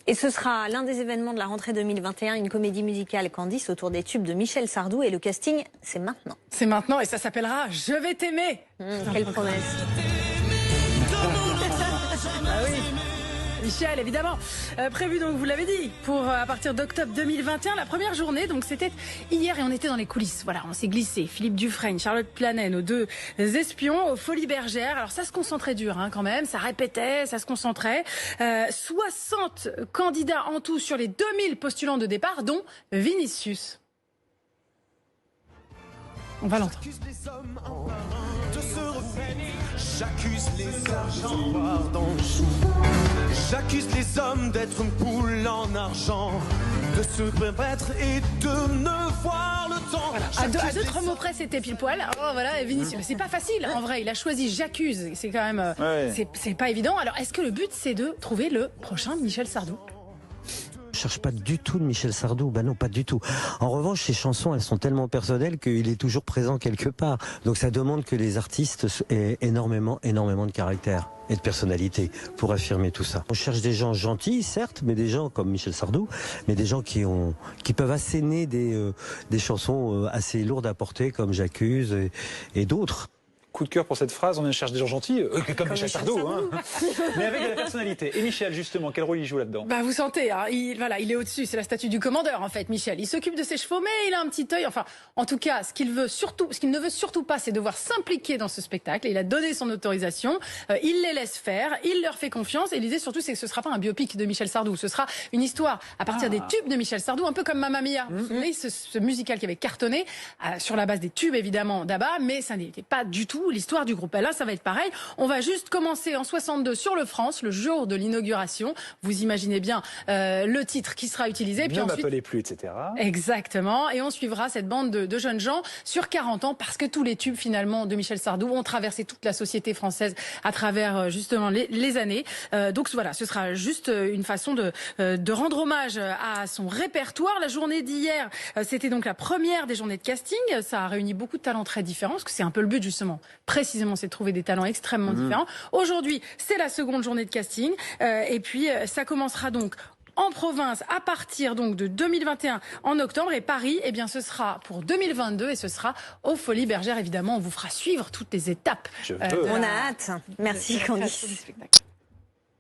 Et ce sera l'un des événements de la rentrée 2021, une comédie musicale Candice autour des tubes de Michel Sardou. Et le casting, c'est maintenant. C'est maintenant et ça s'appellera « Je vais t'aimer ». Quelle promesse. Ah oui. Michel, évidemment. Prévu, donc, vous l'avez dit, pour à partir d'octobre 2021, la première journée. Donc, c'était hier et on était dans les coulisses. Voilà, on s'est glissé. Philippe Dufresne, Charlotte Planet, nos deux espions aux Folies Bergères. Alors, ça se concentrait dur, quand même. Ça répétait, ça se concentrait. 60 candidats en tout sur les 2000 postulants de départ, dont Vinicius. On va l'entendre. J'accuse les argents dans le chou. J'accuse les hommes d'être une poule en argent, de se permettre et de ne voir le temps. Voilà. À deux trois mots près, c'était pile poil. Oh, voilà, Vinicius. C'est pas facile, en vrai. Il a choisi j'accuse. C'est quand même, c'est pas évident. Alors, est-ce que le but, c'est de trouver le prochain Michel Sardou? Je cherche pas du tout de Michel Sardou, non, pas du tout. En revanche, ses chansons, elles sont tellement personnelles qu'il est toujours présent quelque part. Donc ça demande que les artistes aient énormément de caractère et de personnalité pour affirmer tout ça. On cherche des gens gentils, certes, mais des gens comme Michel Sardou, mais des gens qui peuvent asséner des chansons assez lourdes à porter, comme J'accuse et d'autres. Coup de cœur pour cette phrase, on cherche des gens gentils, comme Michel Sardou, mais avec de la personnalité. Et Michel, justement, quel rôle il joue là-dedans? Vous sentez, il est au-dessus, c'est la statue du commandeur, en fait, Michel. Il s'occupe de ses chevaux, mais il a un petit œil. Enfin, en tout cas, ce qu'il ne veut surtout pas, c'est devoir s'impliquer dans ce spectacle. Il a donné son autorisation, il les laisse faire, il leur fait confiance. Et l'idée, surtout, c'est que ce ne sera pas un biopic de Michel Sardou. Ce sera une histoire à partir des tubes de Michel Sardou, un peu comme Mamma Mia. Vous savez, ce musical qui avait cartonné, sur la base des tubes, évidemment, d'ABBA, mais ça n'était pas du tout l'histoire du groupe. Et là, ça va être pareil. On va juste commencer en 62 sur le France, le jour de l'inauguration. Vous imaginez bien le titre qui sera utilisé. Ne m'appelez plus, etc. Exactement. Et on suivra cette bande de jeunes gens sur 40 ans, parce que tous les tubes, finalement, de Michel Sardou ont traversé toute la société française à travers, justement, les années. Donc voilà, ce sera juste une façon de rendre hommage à son répertoire. La journée d'hier, c'était donc la première des journées de casting. Ça a réuni beaucoup de talents très différents, parce que c'est un peu le but, justement, précisément, c'est de trouver des talents extrêmement différents. Aujourd'hui, c'est la seconde journée de casting. Et puis, ça commencera donc en province à partir donc de 2021 en octobre. Et Paris, ce sera pour 2022 et ce sera aux Folies Bergères. Évidemment, on vous fera suivre toutes les étapes. On a hâte. Merci, Candice.